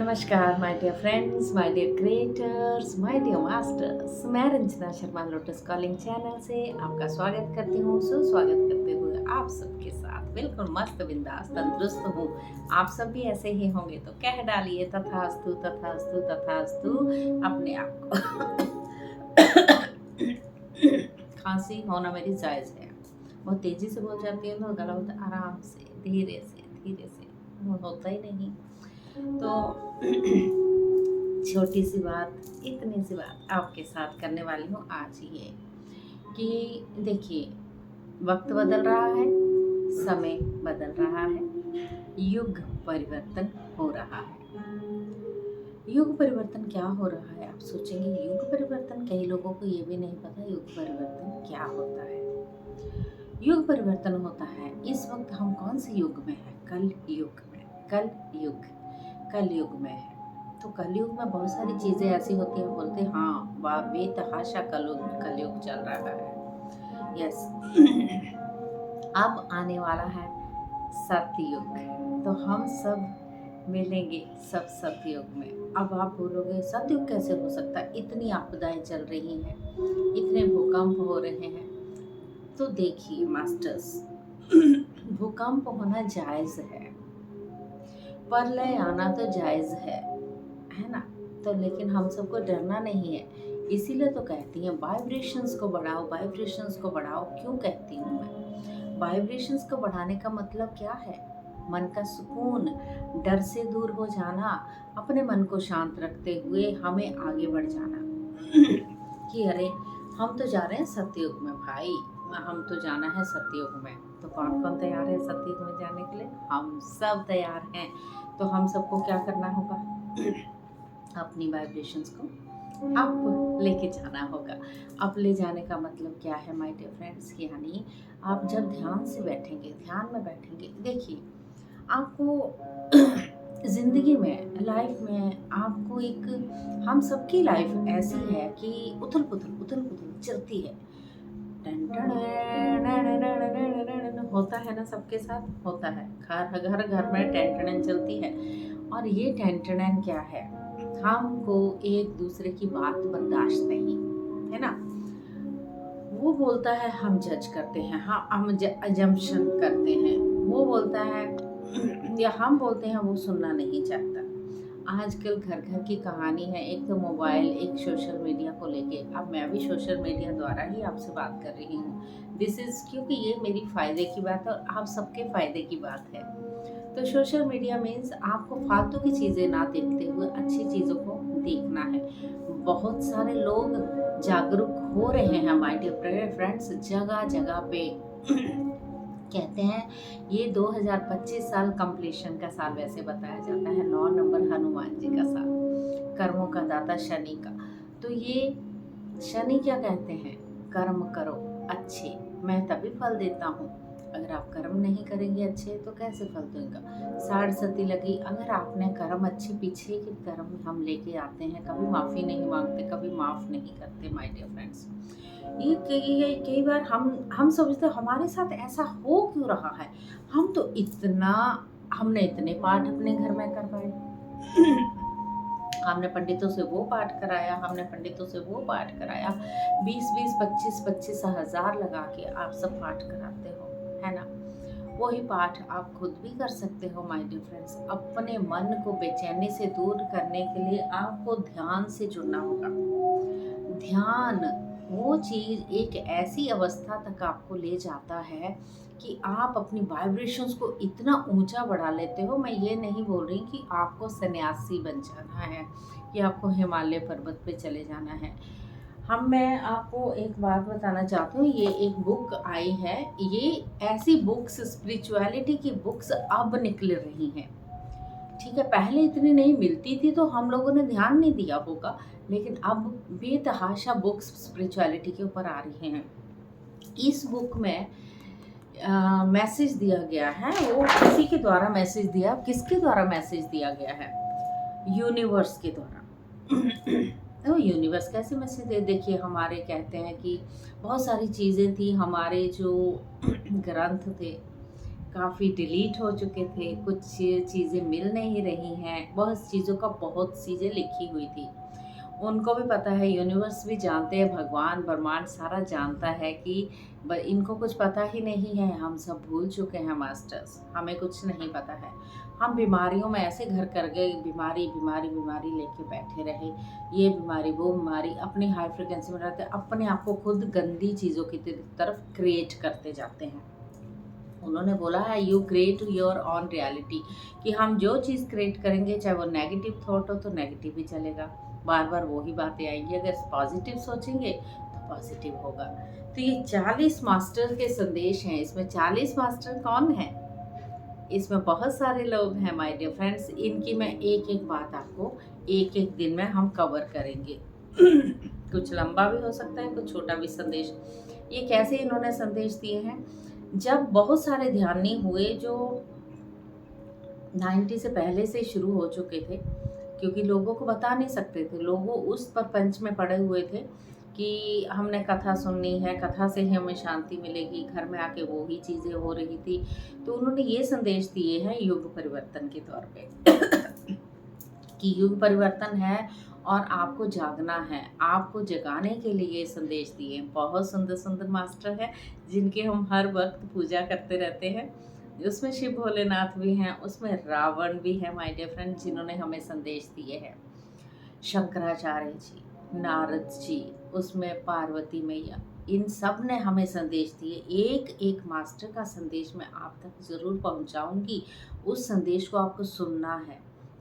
नमस्कार my dear friends, my dear creators, my dear masters. मैं Ranjana Sharma Lotus Calling channel से आपका स्वागत करती हूँ। सुस्वागत करते हुए आप सबके साथ बिल्कुल मस्त बिंदास तंदुरुस्त हूँ। आप सब भी ऐसे ही होंगे तो कह डालिए तथास्तु तथास्तु तथास्तु अपने आप को। खांसी होना मेरी जायज़ है। बहुत तेज़ी से बोल जाती है तो गला होता आराम से धीरे से वो होता ही नहीं। तो छोटी सी बात, इतनी सी बात आपके साथ करने वाली हूँ आज ये कि देखिए, वक्त बदल रहा है, समय बदल रहा है, युग परिवर्तन हो रहा है। युग परिवर्तन क्या हो रहा है? आप सोचेंगे युग परिवर्तन, कई लोगों को ये भी नहीं पता युग परिवर्तन क्या होता है। युग परिवर्तन होता है, इस वक्त हम कौन से युग में हैं? कल युग में है। तो कलयुग में बहुत सारी चीजें ऐसी होती हैं, बोलते हैं हाँ वाह बेतहाशा कलयुग चल रहा है। यस। अब आने वाला है सतयुग। तो हम सब मिलेंगे सब सतयुग में। अब आप बोलोगे सतयुग कैसे हो सकता है? इतनी आपदाएं चल रही हैं, इतने भूकंप हो रहे हैं। तो देखिए मास्टर्स, भूकंप होना जायज है, प्रलय आना तो जायज है ना? तो लेकिन हम सबको डरना नहीं है। इसीलिए तो कहती हैं वाइब्रेशंस को बढ़ाओ, वाइब्रेशंस को बढ़ाओ। क्यों कहती हूँ मैं? वाइब्रेशंस को बढ़ाने का मतलब क्या है? मन का सुकून, डर से दूर हो जाना, अपने मन को शांत रखते हुए हमें आगे बढ़ जाना। कि अरे हम तो जा रहे हैं सतयुग में भाई, हम तो जाना है सतयुग में। तो कौन कौन तैयार है सतयुग में जाने के लिए? हम सब तैयार हैं। तो हम सबको क्या करना होगा? अपनी वाइब्रेशंस को अप लेके जाना होगा। अप ले जाने का मतलब क्या है माय डियर फ्रेंड्स? यानी आप जब ध्यान से बैठेंगे, ध्यान में बैठेंगे, देखिए आपको जिंदगी में, लाइफ में आपको एक, हम सबकी लाइफ ऐसी है कि उथल पुथल चलती है। टन टन होता है ना, सबके साथ होता है। घर घर में टेंटन चलती है। और ये टेंटन क्या है? हमको एक दूसरे की बात बर्दाश्त नहीं है ना। वो बोलता है हम जज करते हैं, हाँ हम अजम्पशन करते हैं। वो बोलता है या हम बोलते हैं, वो सुनना नहीं चाहता। आजकल घर घर की कहानी है। एक तो मोबाइल, एक सोशल मीडिया को लेके। अब मैं भी सोशल मीडिया द्वारा ही आपसे बात कर रही हूँ। दिस इज क्योंकि ये मेरी फायदे की बात है और आप सबके फायदे की बात है। तो सोशल मीडिया मीन्स आपको फालतू की चीज़ें ना देखते हुए अच्छी चीज़ों को देखना है। बहुत सारे लोग जागरूक हो रहे हैं माय डियर फ्रेंड्स, जगह जगह पे। कहते हैं ये 2025 साल कंप्लीशन का साल वैसे बताया जाता है, 9 नंबर हनुमान जी का साल, कर्मों का दाता शनि का। तो ये शनि क्या कहते हैं? कर्म करो अच्छे, मैं तभी फल देता हूँ। अगर आप कर्म नहीं करेंगे अच्छे तो कैसे फल दूंगा? साढ़ सती लगी। अगर आपने कर्म अच्छे, पीछे के कर्म हम लेके आते हैं, कभी माफ़ी नहीं मांगते, कभी माफ़ नहीं करते माय डियर फ्रेंड्स। ये कई बार हम सोचते हमारे साथ ऐसा हो क्यों रहा है? हम तो इतना, हमने इतने पाठ अपने घर में करवाए। हमने पंडितों से वो पाठ कराया, हमने पंडितों से वो पाठ कराया। 20-20, 25-25 हज़ार लगा के आप सब पाठ कराते हो, है ना? वही पाठ आप खुद भी कर सकते हो माय डियर फ्रेंड्स। अपने मन को बेचैनी से दूर करने के लिए आपको ध्यान से जुड़ना होगा। ध्यान वो चीज़ एक ऐसी अवस्था तक आपको ले जाता है कि आप अपनी वाइब्रेशंस को इतना ऊंचा बढ़ा लेते हो। मैं ये नहीं बोल रही कि आपको सन्यासी बन जाना है, कि आपको हिमालय पर्वत पे चले जाना है। मैं आपको एक बात बताना चाहती हूँ, ये एक बुक आई है। ये ऐसी बुक्स, स्पिरिचुअलिटी की बुक्स अब निकल रही हैं। ठीक है, पहले इतनी नहीं मिलती थी तो हम लोगों ने ध्यान नहीं दिया होगा, लेकिन अब बेतहाशा बुक्स स्पिरिचुअलिटी के ऊपर आ रही हैं। इस बुक में मैसेज दिया गया है, वो किसी के द्वारा मैसेज दिया, किसके द्वारा मैसेज दिया गया है? यूनिवर्स के द्वारा। तो यूनिवर्स कैसे मैसेज दे? देखिए, हमारे कहते हैं कि बहुत सारी चीज़ें थी, हमारे जो ग्रंथ थे, काफ़ी डिलीट हो चुके थे, कुछ चीज़ें मिल नहीं रही हैं, बहुत चीज़ों का बहुत चीज़ें लिखी हुई थी। उनको भी पता है, यूनिवर्स भी जानते हैं, भगवान ब्रह्मांड सारा जानता है कि इनको कुछ पता ही नहीं है, हम सब भूल चुके हैं मास्टर्स, हमें कुछ नहीं पता है। हम बीमारियों में ऐसे घर कर गए, बीमारी बीमारी बीमारी लेके बैठे रहे, ये बीमारी वो बीमारी, अपनी हाई फ्रिक्वेंसी में रहते, अपने आप को खुद गंदी चीज़ों की तरफ क्रिएट करते जाते हैं। उन्होंने बोला है you create your on reality, कि हम जो चीज़ क्रिएट करेंगे, चाहे वो नेगेटिव थॉट हो तो नेगेटिव ही चलेगा, बार बार वही बातें आएंगी। अगर पॉजिटिव सोचेंगे तो पॉजिटिव होगा। तो ये 40 मास्टर के संदेश हैं। इसमें 40 मास्टर कौन है? इसमें बहुत सारे लोग हैं माय डियर फ्रेंड्स। इनकी मैं एक एक बात आपको एक एक दिन में हम कवर करेंगे। कुछ लंबा भी हो सकता है, कुछ छोटा भी संदेश। ये कैसे इन्होंने संदेश दिए हैं? जब बहुत सारे ध्यानी हुए जो 90 से पहले से शुरू हो चुके थे, क्योंकि लोगों को बता नहीं सकते थे, लोगों उस प्रपंच में पड़े हुए थे कि हमने कथा सुननी है, कथा से ही हमें शांति मिलेगी, घर में आके वो ही चीज़ें हो रही थी। तो उन्होंने ये संदेश दिए हैं युग परिवर्तन के तौर पे कि युग परिवर्तन है और आपको जागना है, आपको जगाने के लिए ये संदेश दिए। बहुत सुंदर सुंदर मास्टर हैं जिनके हम हर वक्त पूजा करते रहते हैं। उसमें शिव भोलेनाथ भी हैं, उसमें रावण भी है माय डियर फ्रेंड, जिन्होंने हमें संदेश दिए हैं। शंकराचार्य जी, नारद जी, उसमें पार्वती मैया, इन सब ने हमें संदेश दिए। एक एक मास्टर का संदेश मैं आप तक ज़रूर पहुंचाऊंगी। उस संदेश को आपको सुनना है।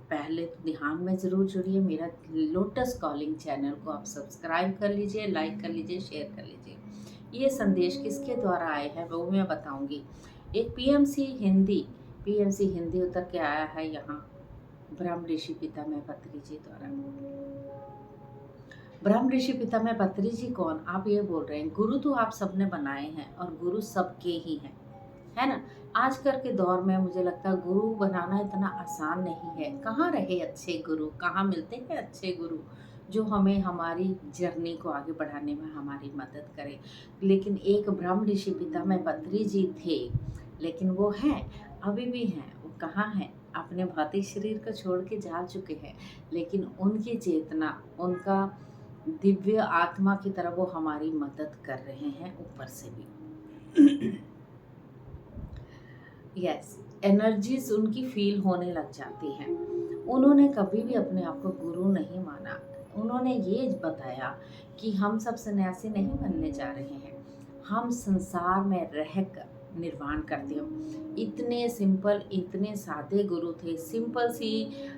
पहले तो ध्यान में ज़रूर जुड़िए। मेरा लोटस कॉलिंग चैनल को आप सब्सक्राइब कर लीजिए, लाइक कर लीजिए, शेयर कर लीजिए। ये संदेश किसके द्वारा आए हैं वो मैं बताऊंगी। एक पीएमसी हिंदी उतर के आया है यहाँ, ब्रह्म ऋषि पितामह पत्री जी द्वारा। ब्रह्म ऋषि पितामह पत्री जी कौन? आप ये बोल रहे हैं, गुरु तो आप सबने बनाए हैं और गुरु सबके ही हैं, है ना। आजकल के दौर में मुझे लगता है गुरु बनाना इतना आसान नहीं है। कहाँ रहे अच्छे गुरु, कहाँ मिलते हैं अच्छे गुरु जो हमें हमारी जर्नी को आगे बढ़ाने में हमारी मदद करें। लेकिन एक ब्रह्म ऋषि पितामह पत्री जी थे, लेकिन वो हैं, अभी भी हैं। वो कहाँ हैं? अपने भौतिक शरीर को छोड़ के जा चुके हैं, लेकिन उनकी चेतना, उनका दिव्य आत्मा की तरह वो हमारी मदद कर रहे हैं ऊपर से भी। यस, एनर्जीज उनकी फील होने लग जाती हैं। उन्होंने कभी भी अपने आप को गुरु नहीं माना। उन्होंने ये बताया कि हम सब सन्यासी नहीं बनने जा रहे हैं, हम संसार में रहकर निर्वाण करते हो। इतने सिंपल, इतने सादे गुरु थे। सिंपल सी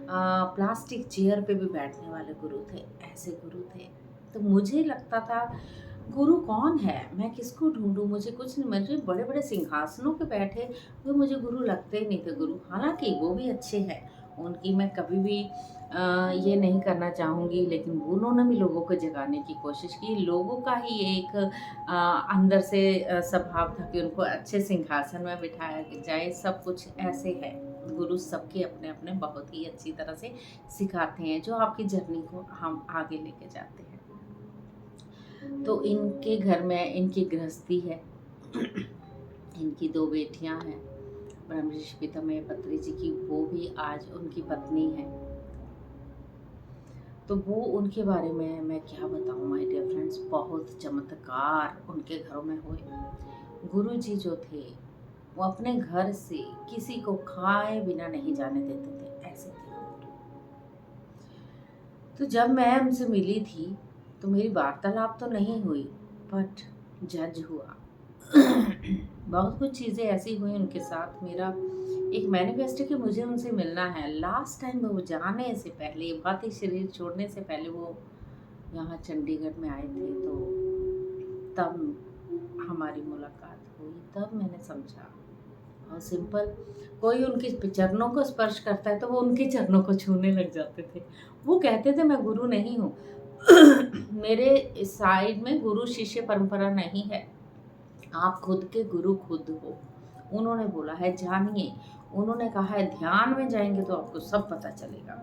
प्लास्टिक चेयर पे भी बैठने वाले गुरु थे, ऐसे गुरु थे। तो मुझे लगता था गुरु कौन है, मैं किसको ढूंढूं, मुझे कुछ नहीं। मुझे बड़े बड़े सिंहासनों पे बैठे हुए मुझे गुरु लगते ही नहीं थे। गुरु हालांकि वो भी अच्छे हैं, उनकी मैं कभी भी ये नहीं करना चाहूँगी, लेकिन उन्होंने भी लोगों को जगाने की कोशिश की। लोगों का ही एक अंदर से स्वभाव था कि उनको अच्छे सिंहासन में बिठाया जाए। सब कुछ ऐसे है, गुरु सबके अपने अपने बहुत ही अच्छी तरह से सिखाते हैं, जो आपकी जर्नी को हम आगे लेके जाते हैं। तो इनके घर में इनकी गृहस्थी है, इनकी 2 बेटियां हैं ब्रह्म ऋषि पितामह पत्री जी की, वो भी आज उनकी पत्नी है। तो वो उनके बारे में मैं क्या बताऊं माय डियर फ्रेंड्स, बहुत चमत्कार उनके घरों में हुए। गुरु जी जो थे वो अपने घर से किसी को खाए बिना नहीं जाने देते थे, ऐसे थे। तो जब मैं उनसे मिली थी तो मेरी वार्तालाप तो नहीं हुई, बट जज हुआ। बहुत कुछ चीज़ें ऐसी हुई उनके साथ। मेरा एक मैनिफेस्टो कि मुझे उनसे मिलना है। लास्ट टाइम वो जाने से पहले, भौतिक शरीर छोड़ने से पहले वो यहाँ चंडीगढ़ में आए थे, तो तब हमारी मुलाकात हुई। तब मैंने समझा, बहुत सिंपल, कोई उनके चरणों को स्पर्श करता है तो वो उनके चरणों को छूने लग जाते थे। वो कहते थे मैं गुरु नहीं हूँ। मेरे साइड में गुरु शिष्य परंपरा नहीं है, आप खुद के गुरु खुद हो। उन्होंने बोला है जानिए, उन्होंने कहा है ध्यान में जाएंगे तो आपको सब पता चलेगा।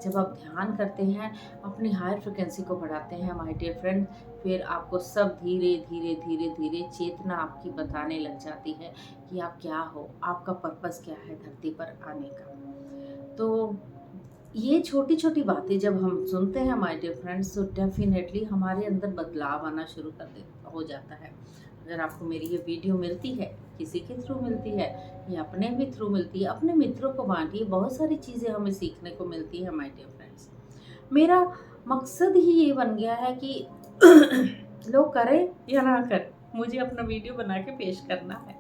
जब आप ध्यान करते हैं, अपनी हायर फ्रिक्वेंसी को बढ़ाते हैं माय डियर फ्रेंड, फिर आपको सब धीरे धीरे धीरे धीरे चेतना आपकी बताने लग जाती है कि आप क्या हो, आपका पर्पस क्या है धरती पर आने का। तो ये छोटी छोटी बातें जब हम सुनते हैं माय डियर फ्रेंड्स, तो डेफिनेटली हमारे अंदर बदलाव आना शुरू कर दे हो जाता है। अगर आपको मेरी ये वीडियो मिलती है, किसी के थ्रू मिलती है या अपने भी थ्रू मिलती है, अपने मित्रों को बांटिए, बहुत सारी चीज़ें हमें सीखने को मिलती है माय डियर फ्रेंड्स। मेरा मकसद ही ये बन गया है कि लोग करें या ना करें, मुझे अपना वीडियो बना के पेश करना है।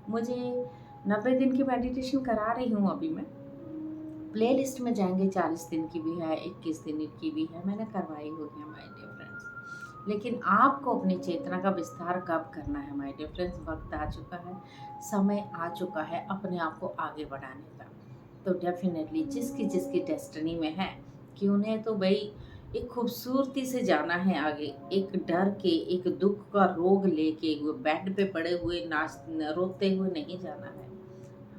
मुझे 90 दिन की मेडिटेशन करा रही हूँ अभी मैं, प्ले लिस्ट में जाएंगे, 40 दिन की भी है, 21 दिन की भी है, मैंने करवाई हुई है माय डियर फ्रेंड्स। लेकिन आपको अपनी चेतना का विस्तार कब करना है माय डियर फ्रेंड्स? वक्त आ चुका है, समय आ चुका है अपने आप को आगे बढ़ाने का। तो डेफिनेटली जिसकी जिसकी डेस्टिनी में है कि उन्हें तो भाई एक खूबसूरती से जाना है आगे, एक डर के, एक दुख का रोग लेके वो बेड पे पड़े हुए नाच रोते हुए नहीं जाना है,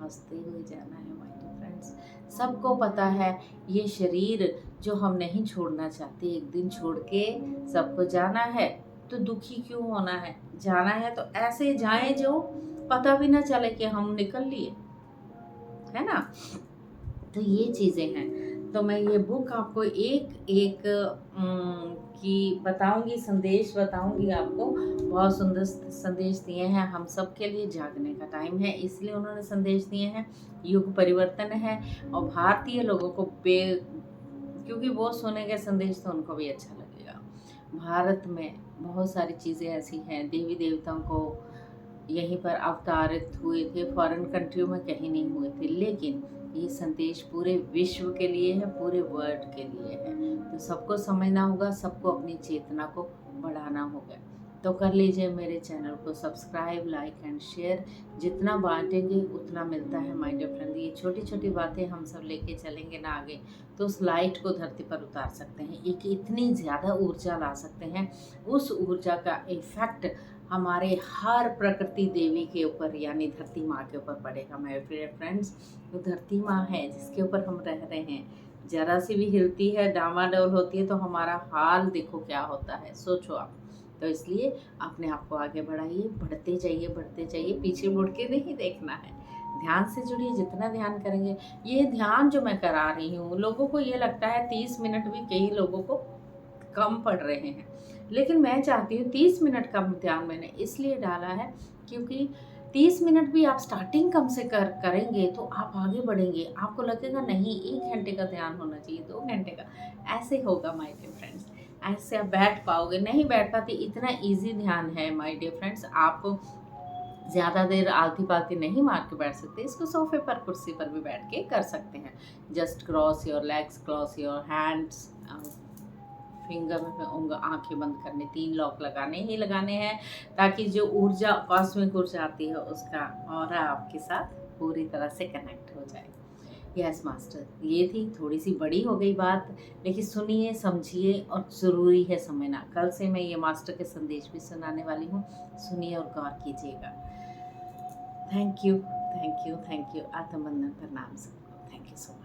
हंसते हुए जाना है माय डियर फ्रेंड्स। सबको पता है ये शरीर जो हम नहीं छोड़ना चाहते, एक दिन छोड़ के सबको जाना है, तो दुखी क्यों होना है? जाना है तो ऐसे जाएं जो पता भी ना चले कि हम निकल लिए, है ना। तो ये चीज़ें हैं। तो मैं ये बुक आपको एक एक की बताऊंगी, संदेश बताऊंगी आपको। बहुत सुंदर संदेश दिए हैं, हम सब के लिए जागने का टाइम है, इसलिए उन्होंने संदेश दिए हैं। युग परिवर्तन है और भारतीय लोगों को क्योंकि वो सुनेंगे संदेश तो उनको भी अच्छा लगेगा। भारत में बहुत सारी चीज़ें ऐसी हैं, देवी देवताओं को यहीं पर अवतारित हुए थे, फॉरेन कंट्रियों में कहीं नहीं हुए थे, लेकिन ये संदेश पूरे विश्व के लिए है, पूरे वर्ल्ड के लिए है। तो सबको समझना होगा, सबको अपनी चेतना को बढ़ाना होगा। तो कर लीजिए मेरे चैनल को सब्सक्राइब, लाइक एंड शेयर। जितना बांटेंगे उतना मिलता है माय डियर फ्रेंड। ये छोटी छोटी बातें हम सब लेके चलेंगे ना आगे, तो उस लाइट को धरती पर उतार सकते हैं, एक इतनी ज़्यादा ऊर्जा ला सकते हैं। उस ऊर्जा का इफेक्ट हमारे हर प्रकृति देवी के ऊपर यानी धरती माँ के ऊपर पड़ेगा माय डियर फ्रेंड्स। तो धरती माँ है जिसके ऊपर हम रह रहे हैं, जरा सी भी हिलती है, डामाडोल होती है, तो हमारा हाल देखो क्या होता है, सोचो आप। तो इसलिए अपने आप को आगे बढ़ाइए, बढ़ते जाइए, पीछे मुड़ के नहीं देखना है। ध्यान से जुड़िए, जितना ध्यान करेंगे। ये ध्यान जो मैं करा रही हूँ, लोगों को ये लगता है 30 मिनट भी कई लोगों को कम पड़ रहे हैं, लेकिन मैं चाहती हूँ 30 मिनट का ध्यान मैंने इसलिए डाला है क्योंकि 30 मिनट भी आप स्टार्टिंग कम से करेंगे तो आप आगे बढ़ेंगे। आपको लगेगा नहीं 1 घंटे का ध्यान होना चाहिए, 2 घंटे का, ऐसे होगा माय डियर फ्रेंड्स। ऐसे आप बैठ पाओगे, नहीं बैठ पाते, इतना इजी ध्यान है माय डियर फ्रेंड्स। आप ज़्यादा देर आलती पालती नहीं मार के बैठ सकते, इसको सोफे पर, कुर्सी पर भी बैठ के कर सकते हैं। Just cross your legs, cross your hands, finger में आंखें बंद करने, 3 लॉक लगाने ही लगाने हैं, ताकि जो ऊर्जा, कॉस्मिक ऊर्जा आती है उसका ऑरा आपके साथ पूरी तरह से कनेक्ट हो जाए। यस मास्टर, ये थी थोड़ी सी बड़ी हो गई बात, लेकिन सुनिए, समझिए और ज़रूरी है समझना। कल से मैं ये मास्टर के संदेश भी सुनाने वाली हूँ, सुनिए और गौर कीजिएगा। Thank you, thank you, thank you. आत्मबंधन प्रणाम सबको, थैंक यू सो मच।